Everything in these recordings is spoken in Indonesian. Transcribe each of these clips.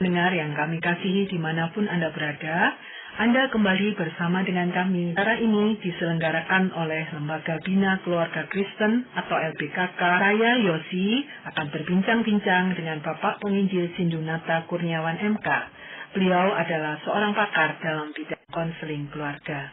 Pendengar yang kami kasihi dimanapun Anda berada, Anda kembali bersama dengan kami. Acara ini diselenggarakan oleh Lembaga Bina Keluarga Kristen atau LBKK. Saya Yosi akan berbincang-bincang dengan Bapak Penginjil Sindunata Kurniawan MK. Beliau adalah seorang pakar dalam bidang konseling keluarga.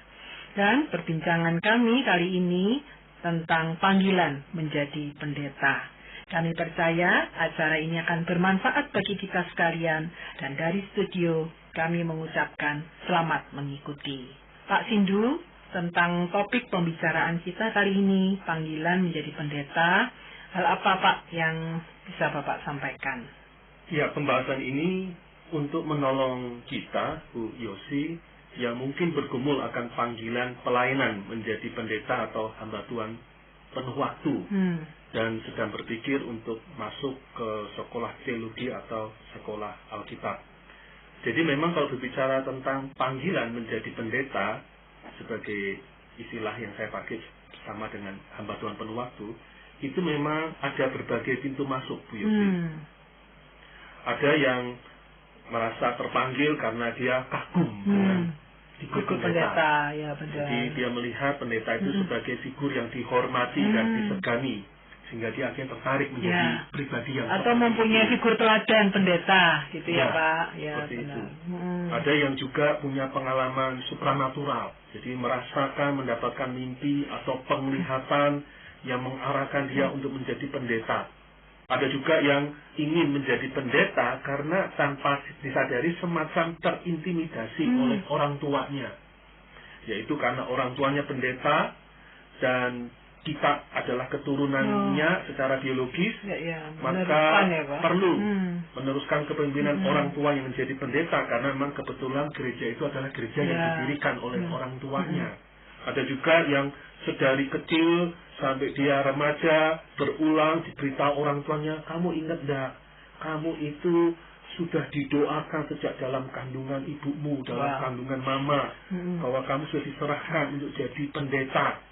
Dan perbincangan kami kali ini tentang panggilan menjadi pendeta. Kami percaya acara ini akan bermanfaat bagi kita sekalian, dan dari studio kami mengucapkan selamat mengikuti. Pak Sindu, tentang topik pembicaraan kita kali ini, panggilan menjadi pendeta, hal apa Pak yang bisa Bapak sampaikan? Ya, pembahasan ini untuk menolong kita, Bu Yosi, yang mungkin bergumul akan panggilan pelayanan menjadi pendeta atau hamba Tuhan penuh waktu. Dan sedang berpikir untuk masuk ke sekolah teologi atau sekolah Alkitab. Jadi memang kalau berbicara tentang panggilan menjadi pendeta, sebagai istilah yang saya pakai sama dengan hamba Tuhan penuh waktu, itu memang ada berbagai pintu masuk, Bu Yosi. Ada yang merasa terpanggil karena dia kagum dengan ikut pendeta. Ya, benar. Jadi dia melihat pendeta itu sebagai figur yang dihormati dan disegani, sehingga dia akhirnya tertarik menjadi pribadi yang atau mempunyai figur teladan pendeta, gitu ya Pak. Ya, seperti benar. itu. Ada yang juga punya pengalaman supranatural, jadi merasakan mendapatkan mimpi atau penglihatan yang mengarahkan dia untuk menjadi pendeta. Ada juga yang ingin menjadi pendeta karena tanpa disadari semacam terintimidasi oleh orang tuanya, yaitu karena orang tuanya pendeta dan kita adalah keturunannya secara biologis, maka perlu meneruskan kepemimpinan orang tua yang menjadi pendeta, karena memang kebetulan gereja itu adalah gereja yang didirikan oleh orang tuanya. Ada juga yang sedari kecil sampai dia remaja berulang diberitahu orang tuanya, kamu ingat enggak, kamu itu sudah didoakan sejak dalam kandungan ibumu, dalam kandungan mama, bahwa kamu sudah diserahkan untuk jadi pendeta.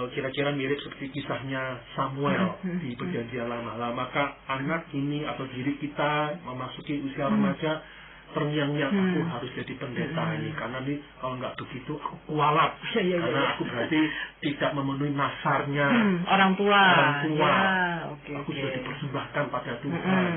Kira-kira mirip seperti kisahnya Samuel di Perjanjian Lama. Lah, maka anak ini atau diri kita memasuki usia remaja terngiang-ngiang, aku harus jadi pendeta ini, karena nih kalau nggak begitu aku kualat, karena aku berarti tidak memenuhi nasarnya orang tua. Aku sudah dipersembahkan pada Tuhan.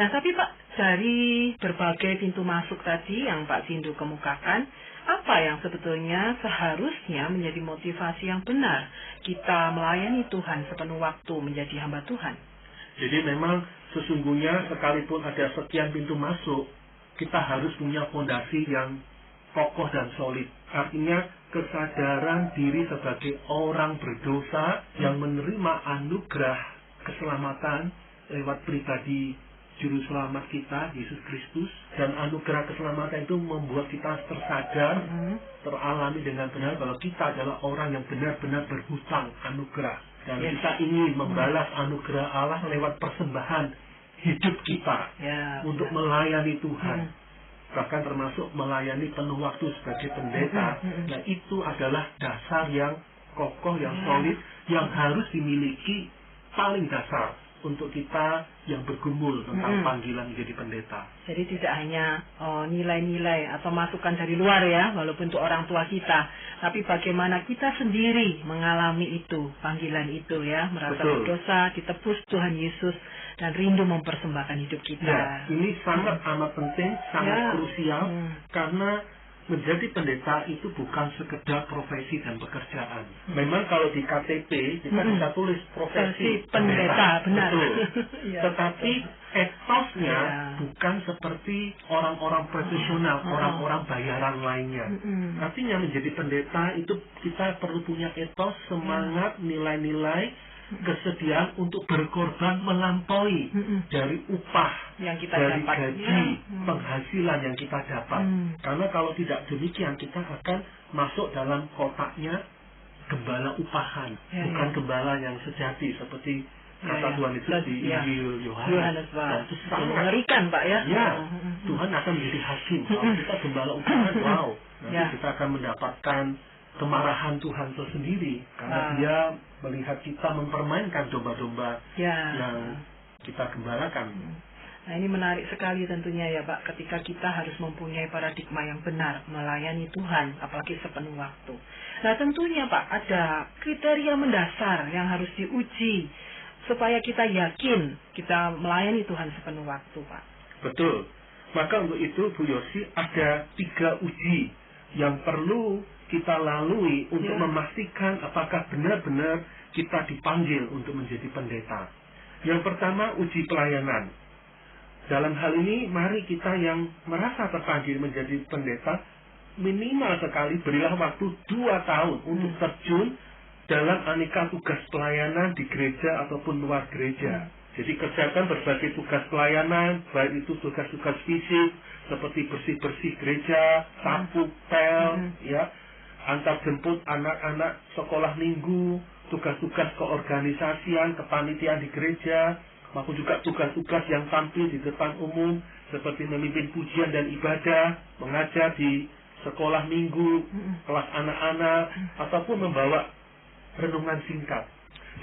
Nah, tapi Pak, dari berbagai pintu masuk tadi yang Pak Sindu kemukakan, apa yang sebetulnya seharusnya menjadi motivasi yang benar kita melayani Tuhan sepenuh waktu menjadi hamba Tuhan? Jadi memang sesungguhnya sekalipun ada sekian pintu masuk, kita harus punya fondasi yang kokoh dan solid. Artinya kesadaran diri sebagai orang berdosa yang menerima anugerah keselamatan lewat pribadi Juru Selamat kita, Yesus Kristus, dan anugerah keselamatan itu membuat kita tersadar, teralami dengan benar bahwa kita adalah orang yang benar-benar berhutang anugerah, dan kita ingin membalas anugerah Allah lewat persembahan hidup kita untuk melayani Tuhan, bahkan termasuk melayani penuh waktu sebagai pendeta. Nah, itu adalah dasar yang kokoh, yang solid, yang harus dimiliki paling dasar untuk kita yang bergumul tentang panggilan menjadi pendeta. Jadi tidak hanya nilai-nilai atau masukan dari luar ya, walaupun untuk orang tua kita, tapi bagaimana kita sendiri mengalami itu, panggilan itu ya, merasa berdosa, ditebus Tuhan Yesus, dan rindu mempersembahkan hidup kita. Ya, ini sangat amat penting, sangat krusial, karena menjadi pendeta itu bukan sekedar profesi dan pekerjaan. Memang kalau di KTP kita bisa tulis profesi pendeta, benar. Betul. Tetapi etosnya bukan seperti orang-orang profesional, orang-orang bayaran lainnya. Artinya menjadi pendeta itu kita perlu punya etos, semangat, nilai-nilai, kesediaan untuk berkorban melampaui dari upah yang kita dari dapat, gaji, penghasilan yang kita dapat. Karena kalau tidak demikian kita akan masuk dalam kotaknya gembala upahan, bukan gembala yang sejati seperti kata Tuhan itu di Injil Yohanes. Dan itu sangat mengerikan Pak ya. Tuhan akan menjadi hakim. Kalau kita gembala upahan, nanti kita akan mendapatkan kemarahan Tuhan tersendiri, karena dia melihat kita mempermainkan domba-domba yang kita gembalakan. Nah, ini menarik sekali tentunya ya Pak, ketika kita harus mempunyai paradigma yang benar melayani Tuhan, apalagi sepenuh waktu. Nah, tentunya Pak, ada kriteria mendasar yang harus diuji supaya kita yakin kita melayani Tuhan sepenuh waktu, Pak. Betul. Maka untuk itu Bu Yosi, ada 3 uji yang perlu kita lalui untuk memastikan apakah benar-benar kita dipanggil untuk menjadi pendeta. Yang pertama, uji pelayanan. Dalam hal ini, mari kita yang merasa terpanggil menjadi pendeta, minimal sekali berilah waktu 2 tahun untuk terjun dalam aneka tugas pelayanan di gereja ataupun luar gereja. Jadi kerjakan berbagai tugas pelayanan, baik itu tugas-tugas fisik, seperti bersih-bersih gereja, sapu, pel, ya, antar jemput anak-anak sekolah minggu, tugas-tugas keorganisasian, kepanitiaan di gereja, maupun juga tugas-tugas yang tampil di depan umum, seperti memimpin pujian dan ibadah, mengajar di sekolah minggu, kelas anak-anak, ataupun membawa renungan singkat.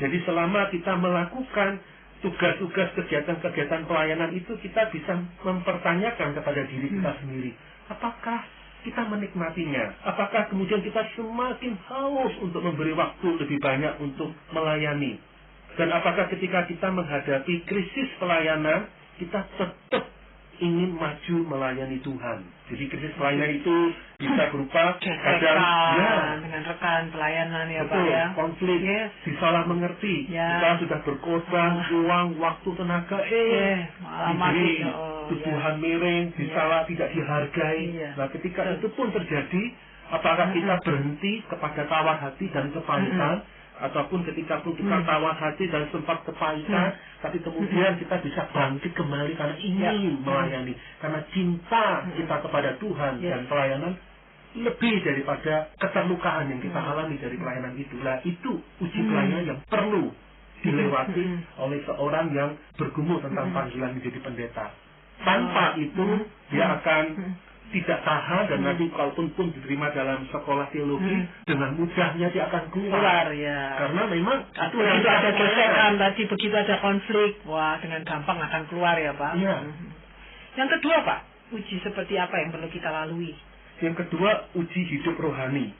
Jadi selama kita melakukan tugas-tugas kegiatan-kegiatan pelayanan itu, kita bisa mempertanyakan kepada diri kita sendiri, apakah kita menikmatinya? Apakah kemudian kita semakin haus untuk memberi waktu lebih banyak untuk melayani? Dan apakah ketika kita menghadapi krisis pelayanan, kita tetap ingin maju melayani Tuhan? Jadi krisis pelayanan itu bisa berupa kadang dengan rekan pelayanan ya betul, Pak ya. Konflik, disalah mengerti, kita sudah berkorban uang, waktu, tenaga, diberi tuduhan miring, disalah, tidak dihargai. Nah, ketika itu pun terjadi, apakah kita berhenti kepada tawar hati dan kepahitan, ataupun ketika pun kita tawar hati dan sempat kepahitan, tapi kemudian kita bisa bangkit kembali karena ingin melayani, karena cinta kita kepada Tuhan dan pelayanan lebih daripada keterlukaan yang kita alami dari pelayanan itu. Nah, itu uji pelayanan yang perlu dilewati oleh seorang yang bergumul tentang panggilan menjadi pendeta. Tanpa itu dia akan tidak tahan, dan nanti kalaupun pun diterima dalam sekolah teologi, dengan mudahnya dia akan keluar. Karena memang itu begitu ada gesekan tadi, begitu ada konflik, wah dengan gampang akan keluar ya Pak. Yang kedua Pak, uji seperti apa yang perlu kita lalui? Yang kedua, uji hidup rohani.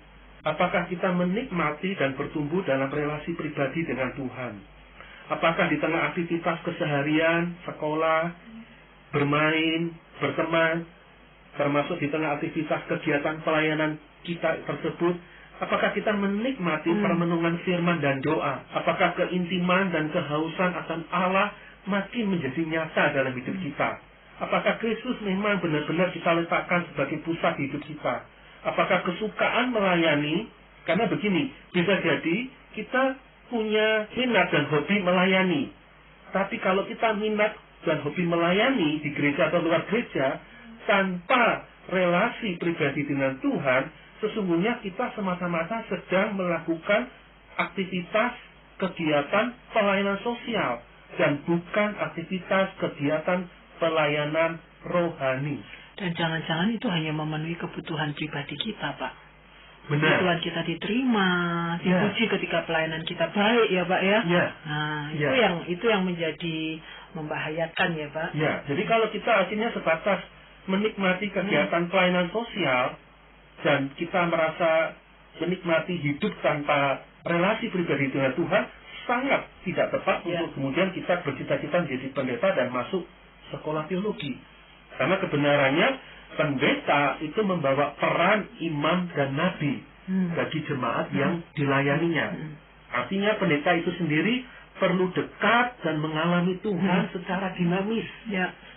Apakah kita menikmati dan bertumbuh dalam relasi pribadi dengan Tuhan? Apakah di tengah aktivitas keseharian, sekolah, bermain, berteman, termasuk di tengah aktivitas kegiatan pelayanan kita tersebut, apakah kita menikmati permenungan firman dan doa? Apakah keintiman dan kehausan akan Allah makin menjadi nyata dalam hidup kita? Apakah Kristus memang benar-benar kita letakkan sebagai pusat hidup kita? Apakah kesukaan melayani? Karena begini, bisa jadi kita punya minat dan hobi melayani. Tapi kalau kita minat dan hobi melayani di gereja atau luar gereja, tanpa relasi pribadi dengan Tuhan, sesungguhnya kita semata-mata sedang melakukan aktivitas kegiatan pelayanan sosial dan bukan aktivitas kegiatan pelayanan rohani. Dan jangan-jangan itu hanya memenuhi kebutuhan pribadi kita, Pak. Benar. Kebutuhan kita diterima, dipuji ketika pelayanan kita baik ya Pak ya. Nah, itu yang menjadi membahayakan ya Pak. Jadi kalau kita akhirnya sebatas menikmati kegiatan pelayanan sosial dan kita merasa menikmati hidup tanpa relasi pribadi dengan Tuhan, sangat tidak tepat untuk kemudian kita bercita-cita menjadi pendeta dan masuk sekolah teologi. Karena kebenarannya pendeta itu membawa peran imam dan nabi bagi jemaat yang dilayaninya. Artinya pendeta itu sendiri perlu dekat dan mengalami Tuhan secara dinamis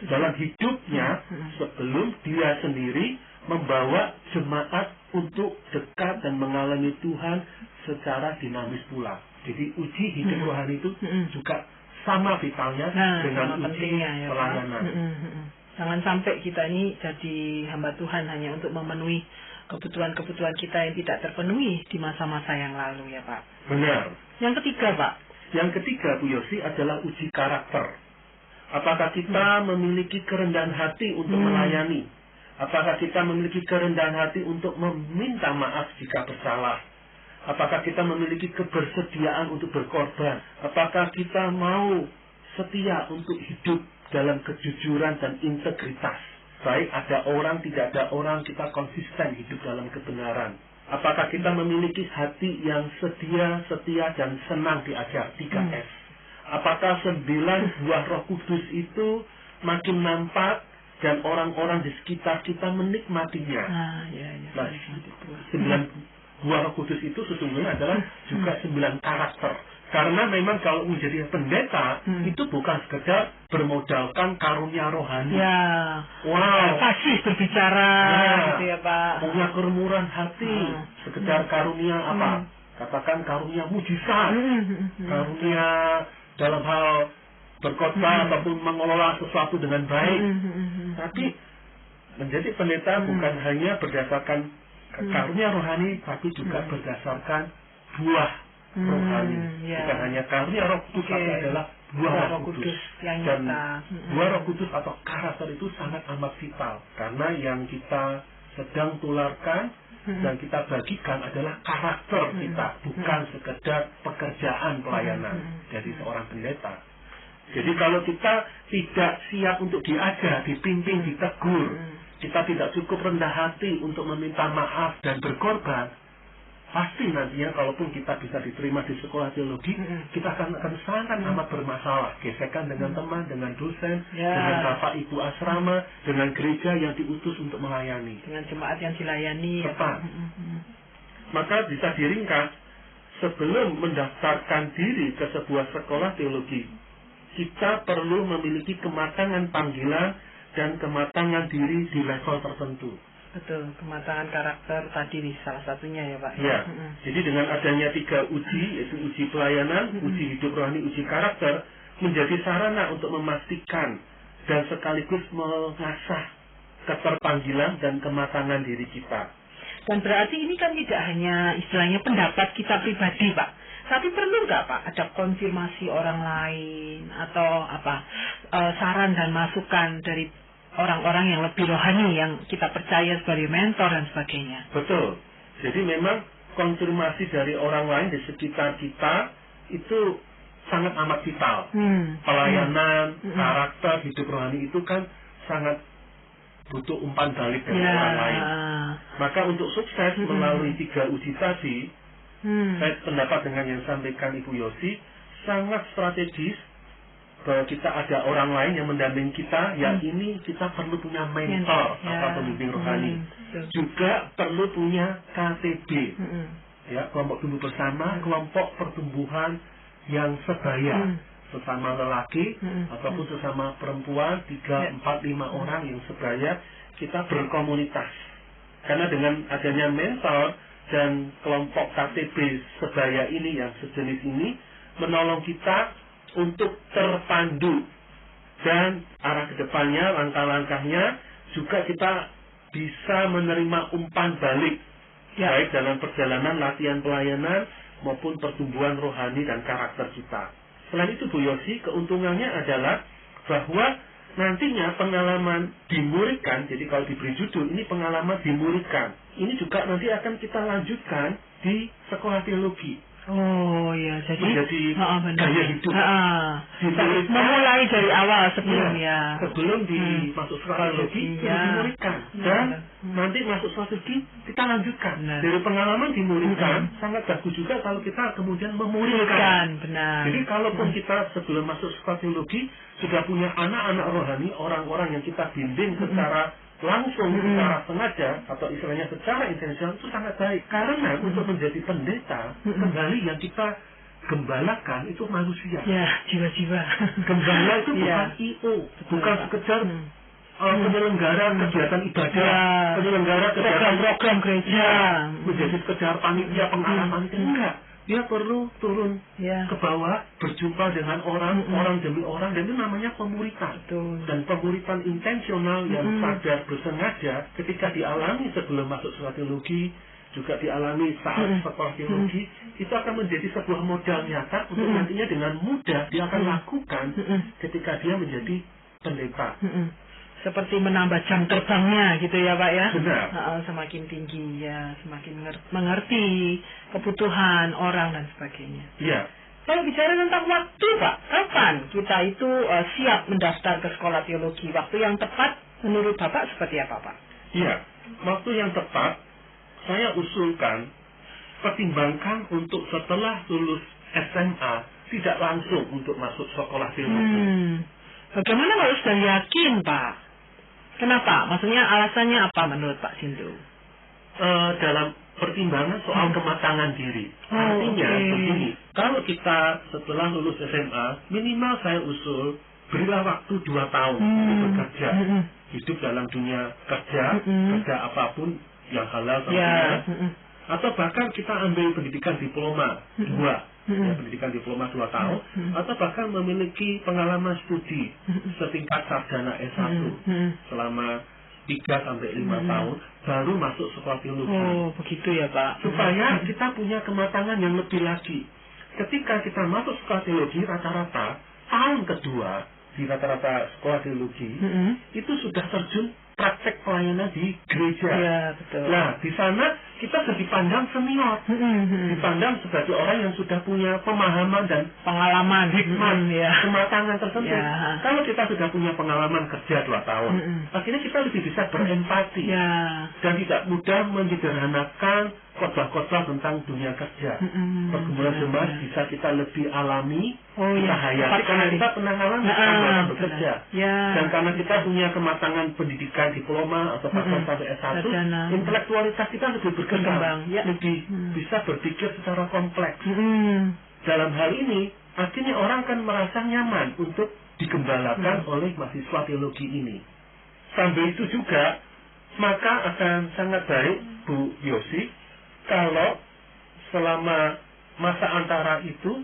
dalam hidupnya sebelum dia sendiri membawa jemaat untuk dekat dan mengalami Tuhan secara dinamis pula. Jadi uji hidup rohani itu juga sama vitalnya dengan uji pelayanan. Jangan sampai kita ini jadi hamba Tuhan hanya untuk memenuhi kebutuhan-kebutuhan kita yang tidak terpenuhi di masa-masa yang lalu ya Pak. Benar. Yang ketiga Pak. Yang ketiga, Bu Yosi, adalah uji karakter. Apakah kita memiliki kerendahan hati untuk melayani? Apakah kita memiliki kerendahan hati untuk meminta maaf jika bersalah? Apakah kita memiliki kebersediaan untuk berkorban? Apakah kita mau setia untuk hidup dalam kejujuran dan integritas. Baik ada orang, tidak ada orang, kita konsisten hidup dalam kebenaran. Apakah kita memiliki hati yang setia, dan senang diajar, 3S. Apakah 9 buah Roh Kudus itu makin nampak dan orang-orang di sekitar kita menikmatinya. Nah, 9 buah Roh Kudus itu sesungguhnya adalah juga 9 karakter. Karena memang kalau menjadi pendeta itu bukan sekedar bermodalkan karunia rohani. Fasih berbicara, gitu ya Pak. Punya kerumuran hati, sekedar karunia apa? Katakan karunia mujizat, karunia dalam hal berkhotbah ataupun mengelola sesuatu dengan baik. Tapi menjadi pendeta bukan hanya berdasarkan karunia rohani, tapi juga berdasarkan buah rohani. Bukan hanya karunia Roh Kudus, tapi adalah buah Roh Kudus. Dan buah Roh Kudus atau karakter itu sangat amat vital, karena yang kita sedang tularkan dan kita bagikan adalah karakter kita, bukan sekedar pekerjaan pelayanan dari seorang pendeta. Jadi kalau kita tidak siap untuk diajar, dipimpin, ditegur, kita tidak cukup rendah hati untuk meminta maaf dan berkorban, pasti nantinya kalaupun kita bisa diterima di sekolah teologi, kita akan sangat amat bermasalah. Gesekan dengan teman, dengan dosen, dengan bapak ibu asrama, dengan gereja yang diutus untuk melayani, dengan jemaat yang dilayani. Tepat. Maka bisa diringkas, sebelum mendaftarkan diri ke sebuah sekolah teologi, kita perlu memiliki kematangan panggilan dan kematangan diri di level tertentu. Betul, kematangan karakter tadi salah satunya ya Pak. Ya, jadi dengan adanya 3 uji, yaitu uji pelayanan, uji hidup rohani, uji karakter, menjadi sarana untuk memastikan dan sekaligus mengasah keterpanggilan dan kematangan diri kita. Dan berarti ini kan tidak hanya istilahnya pendapat kita pribadi Pak, tapi perlu nggak Pak ada konfirmasi orang lain atau saran dan masukan dari orang-orang yang lebih rohani yang kita percaya sebagai mentor dan sebagainya. Betul. Jadi memang konfirmasi dari orang lain di sekitar kita itu sangat amat vital. Pelayanan, karakter, hidup rohani itu kan sangat butuh umpan balik dari orang lain. Maka untuk sukses melalui 3 uji tadi, saya pendapat dengan yang disampaikan Ibu Yosi, sangat strategis bahwa kita ada orang lain yang mendampingi kita, yang ini kita perlu punya mentor atau pembimbing rohani. Juga perlu punya KTB, ya, kelompok tumbuh bersama, kelompok pertumbuhan yang sebaya, sesama lelaki ataupun sesama perempuan, 3, 4, 5 orang yang sebaya, kita berkomunitas. Karena dengan adanya mentor dan kelompok KTB sebaya ini yang sejenis ini menolong kita untuk terpandu, dan arah kedepannya, langkah-langkahnya juga kita bisa menerima umpan balik, baik dalam perjalanan latihan pelayanan maupun pertumbuhan rohani dan karakter kita. Selain itu Bu Yosi, keuntungannya adalah bahwa nantinya pengalaman dimuridkan, jadi kalau diberi judul ini pengalaman dimuridkan, ini juga nanti akan kita lanjutkan di sekolah teologi. Oh ya, jadi gaya hidup. Memulai dari awal sebelum masuk sekolah teologi dimuridkan, dan nanti masuk sekolah teologi kita lanjutkan. Dari pengalaman dimuridkan sangat bagus juga kalau kita kemudian memuridkan. Jadi kalaupun kita sebelum masuk sekolah teologi sudah punya anak-anak rohani, orang-orang yang kita bimbing secara langsung, secara sengaja atau istilahnya secara intensional, itu sangat baik. Karena untuk menjadi pendeta, kembali yang kita gembalakan itu manusia. Ya, jiwa-jiwa. Gembala itu bukan I.O., bukan sekedar penyelenggara kegiatan ibadah, penyelenggara kegiatan program gereja, menjadi sekedar panitia pengarah panitia. Enggak. Dia perlu turun ke bawah, berjumpa dengan orang demi orang, dan itu namanya pemuritan. Dan pemuritan intensional yang sadar bersengaja ketika dialami sebelum masuk sekolah teologi, juga dialami saat sekolah teologi, itu akan menjadi sebuah modal nyata untuk nantinya dengan mudah dia akan lakukan ketika dia menjadi pendeta. Seperti menambah jam terbangnya gitu ya Pak ya. Benar. Semakin tinggi ya, semakin mengerti kebutuhan orang dan sebagainya. Iya. Kalau bicara tentang waktu, Pak, kapan kita itu siap mendaftar ke sekolah teologi? Waktu yang tepat menurut Bapak seperti apa, Pak? Iya, waktu yang tepat saya usulkan pertimbangkan untuk setelah lulus SMA tidak langsung untuk masuk sekolah teologi. Bagaimana kalau sudah yakin, Pak? Kenapa? Maksudnya alasannya apa menurut Pak Sindu? Dalam pertimbangan soal kematangan diri. Artinya begini, kalau kita setelah lulus SMA, minimal saya usul berilah waktu 2 tahun untuk bekerja. Hidup dalam dunia kerja, kerja apapun yang halal tentunya. Atau bahkan kita ambil pendidikan diploma 2, pendidikan diploma 2 tahun, atau bahkan memiliki pengalaman studi setingkat sarjana S1 selama 3-5 tahun, baru masuk sekolah teologi. Oh, begitu ya, Pak. Supaya kita punya kematangan yang lebih lagi. Ketika kita masuk sekolah teologi, rata-rata tahun kedua di rata-rata sekolah teologi itu sudah terjun praktek pelayanan di gereja. Ya, betul. Nah, di sana kita sudah dipandang senior, dipandang sebagai orang yang sudah punya pemahaman dan pengalaman, hikmat, kematangan tertentu. Ya. Kalau kita sudah punya pengalaman kerja 2 tahun, akhirnya kita lebih bisa berempati dan tidak mudah menyederhanakan khotbah-khotbah tentang dunia kerja. Pergumulan jemaat bisa kita lebih alami, kita hayati karena kita pernah ngalamin dalam bekerja. Dan karena kita punya kematangan pendidikan diploma atau bahkan sampai S1, intelektualitas kita lebih berkembang, lebih bisa berpikir secara kompleks. Dalam hal ini, akhirnya orang akan merasa nyaman untuk digembalakan oleh mahasiswa teologi ini. Sambil itu juga, maka akan sangat baik, Bu Yosi, kalau selama masa antara itu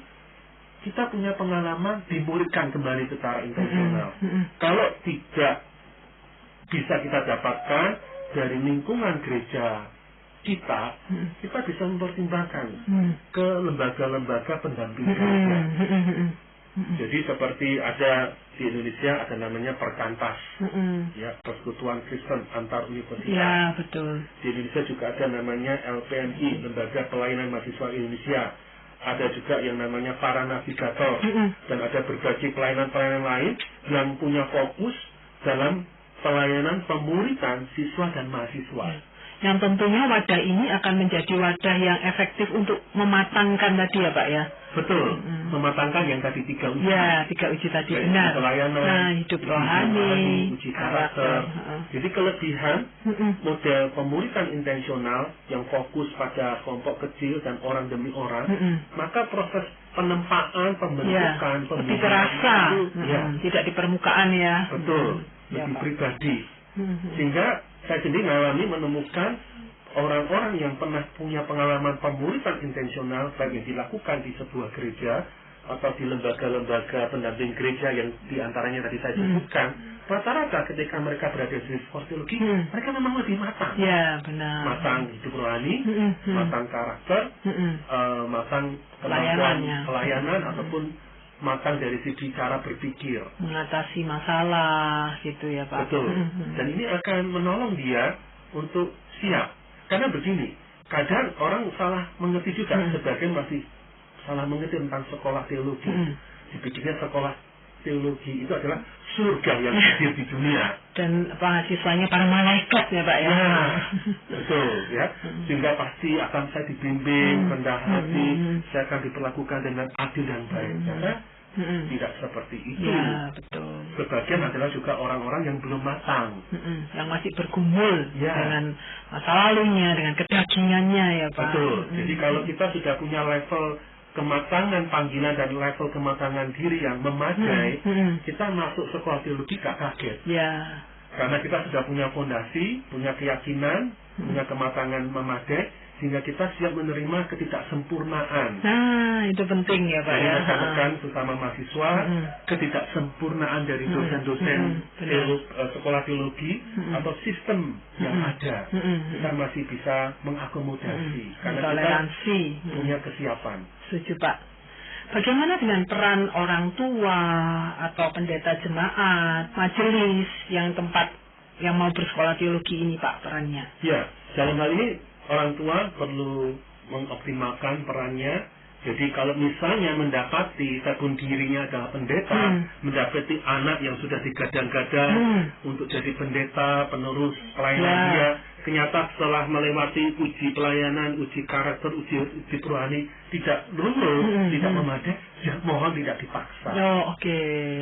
kita punya pengalaman dimuridkan kembali secara intensional. Kalau tidak bisa kita dapatkan dari lingkungan gereja kita bisa mempertimbangkan ke lembaga-lembaga pendamping gereja. Jadi seperti ada di Indonesia ada namanya Perkantas, Persekutuan Kristen Antar Universitas. Ya, betul. Di Indonesia juga ada namanya LPMI, Lembaga Pelayanan Mahasiswa Indonesia. Ada juga yang namanya Para Navigator, dan ada berbagai pelayanan-pelayanan lain yang punya fokus dalam pelayanan pemuritan siswa dan mahasiswa. Yang tentunya wadah ini akan menjadi wadah yang efektif untuk mematangkan tadi ya, Pak ya. Betul, mematangkan yang tadi 3 uji. Ya, 3 uji tadi benar. Pelayanan, hidup rohani, uji karakter. Jadi kelebihan model pemuritan intensional yang fokus pada kelompok kecil dan orang demi orang, maka proses penempaan, pembentukan, lebih terasa, tidak di permukaan ya. Betul, lebih pribadi. Sehingga saya sendiri menemukan orang-orang yang pernah punya pengalaman pemuritan intensional, baik yang dilakukan di sebuah gereja atau di lembaga-lembaga pendamping gereja yang diantaranya tadi saya sebutkan, rata-rata ketika mereka berada di sekolah teologi, mereka memang lebih matang. Ya, benar. Matang hidup rohani, matang karakter, matang kemampuan pelayanan ataupun matang dari segi cara berpikir, mengatasi masalah gitu ya, Pak. Betul. Dan ini akan menolong dia untuk siap. Karena begini, kadang orang salah mengerti juga, sebagian masih salah mengerti tentang sekolah teologi. Dipikirnya sekolah teologi itu adalah surga yang hadir di dunia. Dan mahasiswanya para malaikat ya, Pak ya. Betul ya. Sehingga pasti akan saya dibimbing, rendah hati, saya akan diperlakukan dengan adil dan baik. Karena tidak seperti itu. Ya, betul. Sebagian adalah juga orang-orang yang belum matang, yang masih bergumul dengan masa lalunya, dengan kedagingannya ya, Pak. Betul. Jadi kalau kita sudah punya level kematangan panggilan dan level kematangan diri yang memadai, kita masuk sekolah teologi gak kaget. Ya. Karena kita sudah punya fondasi, punya keyakinan, punya kematangan memadai, sehingga kita siap menerima ketidaksempurnaan. Nah, itu penting ya, Pak ya. Saya tekankan terutama mahasiswa, ketidaksempurnaan dari dosen-dosen sekolah teologi atau sistem yang ada. Kita masih bisa mengakomodasi karena kita punya kesiapan. Setuju, Pak. Bagaimana dengan peran orang tua atau pendeta jemaat, majelis yang tempat yang mau bersekolah teologi ini, Pak, perannya? Ya, dalam hal ini orang tua perlu mengoptimalkan perannya Jadi kalau misalnya mendapati ataupun dirinya adalah pendeta, mendapati anak yang sudah digadang-gadang untuk jadi pendeta, penerus pelayanan dia, ternyata setelah melewati uji pelayanan, uji karakter, uji rohani, tidak lulus, tidak memadai, ya mohon tidak dipaksa.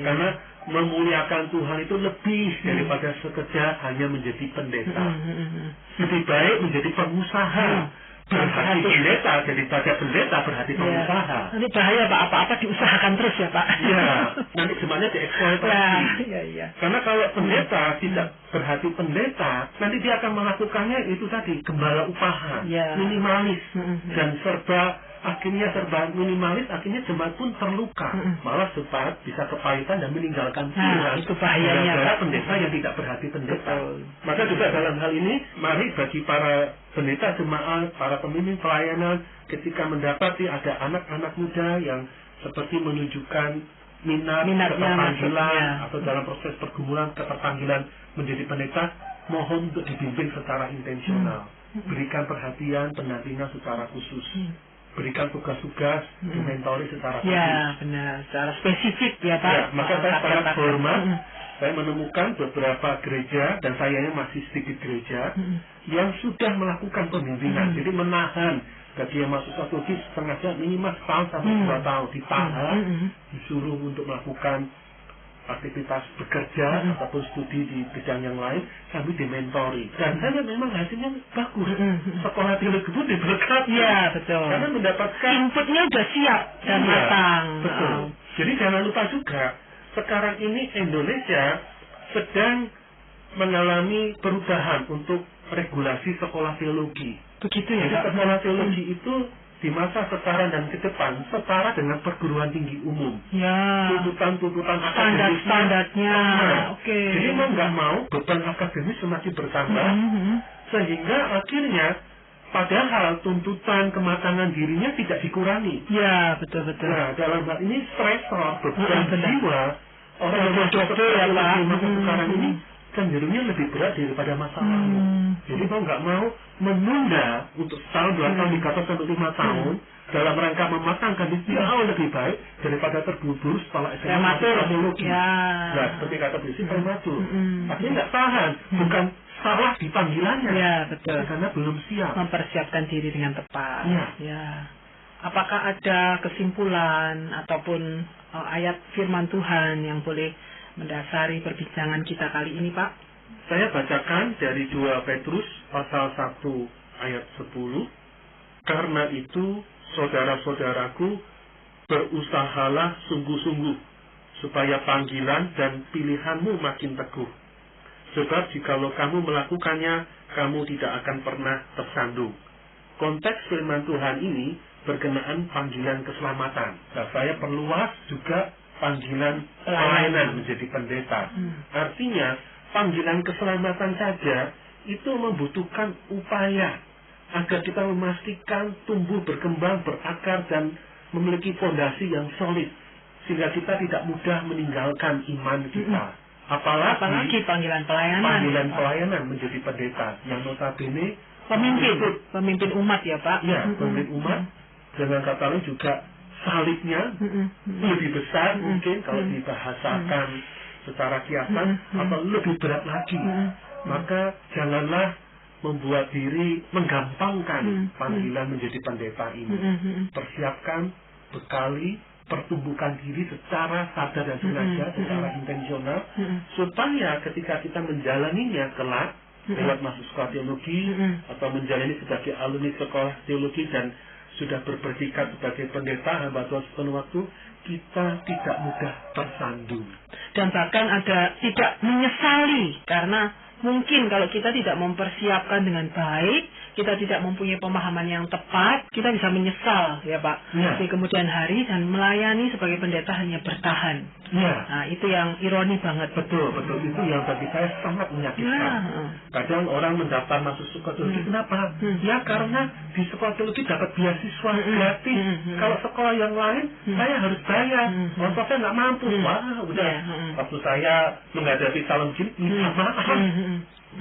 Karena memuliakan Tuhan itu lebih daripada sekedar hanya menjadi pendeta. Lebih baik menjadi pengusaha. Berhati pendeta daripada pendeta berhati pengusaha. Nanti bahaya Pak, apa-apa diusahakan terus ya Pak. Iya, nanti semuanya dieksploitasi. Karena kalau pendeta tidak berhati pendeta, nanti dia akan melakukannya itu tadi, gembala upahan, minimalis, dan akhirnya serba minimalis, akhirnya jemaat pun terluka. Malah sempat bisa kepahitan dan meninggalkan Tuhan. Itu bahayanya gara-gara pendeta yang tidak berhati pendeta. Maka juga dalam hal ini, mari bagi para pendeta jemaat, para pemimpin pelayanan, ketika mendapati ada anak-anak muda yang seperti menunjukkan minatnya, keterpanggilan, atau dalam proses pergumulan keterpanggilan menjadi pendeta, mohon untuk dibimbing secara intensional. Berikan perhatian, pendampingan secara khusus. Berikan tugas-tugas, dimentori secara khusus. Ya, benar. Secara spesifik ya Pak. Ya, maka saya sangat hormat. Saya menemukan beberapa gereja, dan sayangnya masih sedikit gereja, yang sudah melakukan pembimbingan. Jadi menahan bagi yang masuk satu sengaja minimal setahun sampai 2 tahun. Ditahan, disuruh untuk melakukan aktivitas bekerja ataupun studi di bidang yang lain sambil dimentori. Dan saya memang hasilnya bagus. Sekolah teologi pun diberkati. Iya, betul. Karena mendapatkan inputnya sudah siap dan matang. Betul. Jadi jangan lupa juga, sekarang ini Indonesia sedang mengalami perubahan untuk regulasi sekolah teologi. Begitu ya. Jadi sekolah teologi itu di masa sekarang dan ke depan setara dengan perguruan tinggi umum. Ya. Tuntutan akademisnya. Standarnya. Jadi mau nggak mau beban akademis semakin bertambah, sehingga akhirnya padahal tuntutan kematangan dirinya tidak dikurangi. Ya, betul. Nah, dalam hal ini stresor, beban jiwa orang yang masuk sekarang ini cenderungnya lebih berat daripada masa lalu. Jadi mau nggak mau menunda untuk setahun, 2 tahun, 3 tahun, sampai 5 tahun dalam rangka mematangkan itu jauh lebih baik daripada terburu-buru setelah SMA teologi. Nah, seperti kata Bisi, prematur. Artinya nggak tahan, bukan salah di panggilannya. Ya, betul. Karena belum siap mempersiapkan diri dengan tepat. Ya. Apakah ada kesimpulan ataupun ayat firman Tuhan yang boleh mendasari perbincangan kita kali ini, Pak? Saya bacakan dari 2 Petrus pasal 1 ayat 10. Karena itu, saudara-saudaraku, berusahalah sungguh-sungguh supaya panggilan dan pilihanmu makin teguh. Sebab jikalau kamu melakukannya, kamu tidak akan pernah tersandung. Konteks firman Tuhan ini berkenaan panggilan keselamatan. Nah, saya perluas juga panggilan pelayanan menjadi pendeta. Artinya, panggilan keselamatan saja itu membutuhkan upaya agar kita memastikan tumbuh, berkembang, berakar, dan memiliki fondasi yang solid, sehingga kita tidak mudah meninggalkan iman kita. Apalagi panggilan pelayanan menjadi pendeta yang notabene pemimpin umat ya Pak. Ya, pemimpin umat. Dengan kata lain juga salibnya lebih besar mungkin kalau dibahasakan secara kiasan, atau lebih berat lagi. Maka janganlah membuat diri menggampangkan panggilan menjadi pendeta ini. Persiapkan, bekali, pertumbuhkan diri secara sadar dan sengaja, secara intensional, supaya ketika kita menjalaninya kelak lewat masuk sekolah teologi atau menjalani sebagai alumni sekolah teologi dan sudah berpredikat sebagai pendeta hamba Tuhan sepenuh waktu, kita tidak mudah tersandung. Dan bahkan ada tidak menyesali, karena mungkin kalau kita tidak mempersiapkan dengan baik, kita tidak mempunyai pemahaman yang tepat, kita bisa menyesal ya Pak di kemudian hari, dan melayani sebagai pendeta hanya bertahan. Nah, itu yang ironi banget. Betul, itu yang bagi saya sangat menyakitkan. Kadang orang mendaftar masuk sekolah teologi, kenapa? Ya karena di sekolah teologi dapat beasiswa gratis. Kalau sekolah yang lain saya harus bayar. Orang saya nggak mampu. Wah, udah. Waktu saya menghadapi calon gini, minta maaf.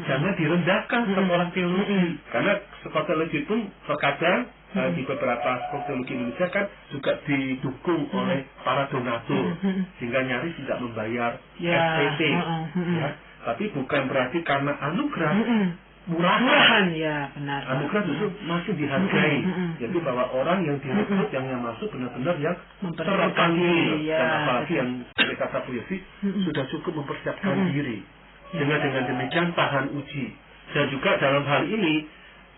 jangan direndahkan seorang teologi. Karena sekolah teologi pun terkadang di beberapa sekolah teologi Indonesia kan juga didukung oleh para donatur, sehingga nyaris tidak membayar SPT. Ya. Tapi bukan berarti karena anugerah murahan. Ya, benar. Anugerah justru masih dihargai. Jadi bahwa orang yang direkrut, yang masuk benar-benar yang terpanggil, dan apalagi yang dari kata Bu Yosi sudah cukup mempersiapkan diri. Dengan demikian tahan uji. Dan juga dalam hal ini,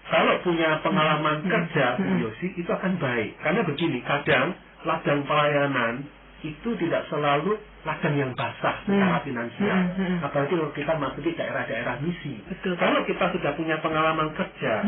kalau punya pengalaman kerja Bu Yosi, itu akan baik. Karena begini, kadang ladang pelayanan itu tidak selalu ladang yang basah secara finansial. Apalagi kalau kita masuk di daerah-daerah misi. Betul. Kalau kita sudah punya pengalaman kerja,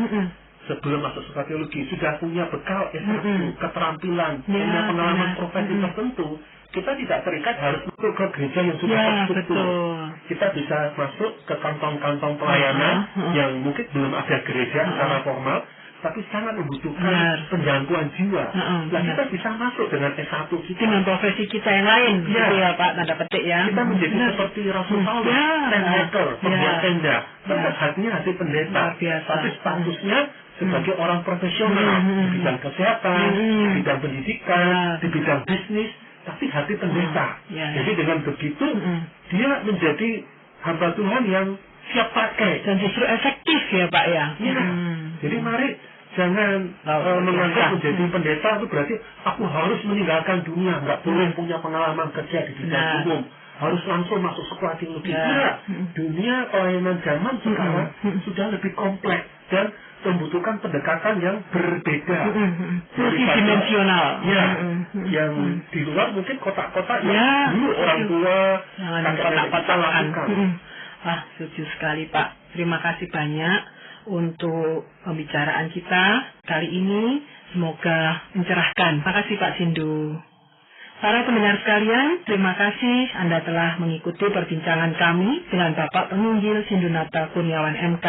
sebelum masuk sekolah teologi, sudah punya bekal S1, keterampilan, punya pengalaman profesi tertentu, kita tidak terikat harus masuk ke gereja yang sudah terstruktur. Kita bisa masuk ke kantong-kantong pelayanan yang mungkin belum ada gereja secara formal, tapi sangat membutuhkan penjangkauan jiwa. Nah, kita bisa masuk dengan S1 kita. Dengan profesi kita yang lain, gitu ya Pak, tanda petik ya. Kita menjadi seperti Rasul Paulus, tentmaker, pembuat tenda. Tetap hatinya hati pendeta, tapi statusnya sebagai orang profesional di bidang kesehatan, di bidang pendidikan, di bidang bisnis, tapi hati pendeta. Jadi dengan begitu, dia menjadi hamba Tuhan yang siap pakai. Dan justru efektif ya Pak ya. Jadi mari jangan menganggap menjadi pendeta itu berarti aku harus meninggalkan dunia, nggak boleh punya pengalaman kerja di bidang umum, harus langsung masuk sekolah teologi. Dunia pelayanan zaman sekarang sudah lebih kompleks dan membutuhkan pendekatan yang berbeda. Multidimensional. Yang di luar mungkin kotak-kotak yang dulu orang tua kotak-kotak lakukan. Setuju sekali Pak. Terima kasih banyak untuk pembicaraan kita kali ini. Semoga mencerahkan. Terima kasih Pak Sindu. Para pendengar sekalian, terima kasih Anda telah mengikuti perbincangan kami dengan Bapak Penginjil Sindunata Kurniawan MK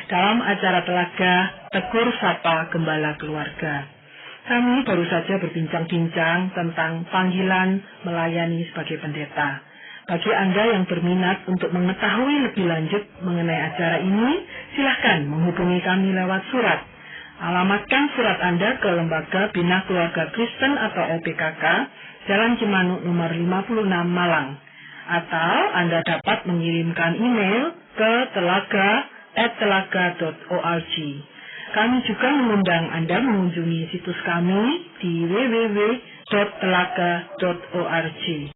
dalam acara Telaga Tegur Sapa Gembala Keluarga. Kami baru saja berbincang-bincang tentang panggilan melayani sebagai pendeta. Bagi Anda yang berminat untuk mengetahui lebih lanjut mengenai acara ini, silahkan menghubungi kami lewat surat. Alamatkan surat Anda ke Lembaga Bina Keluarga Kristen atau LPKK, Jalan Cimanuk nomor 56 Malang. Atau Anda dapat mengirimkan email ke telaga@telaga.org. Kami juga mengundang Anda mengunjungi situs kami di www.telaga.org.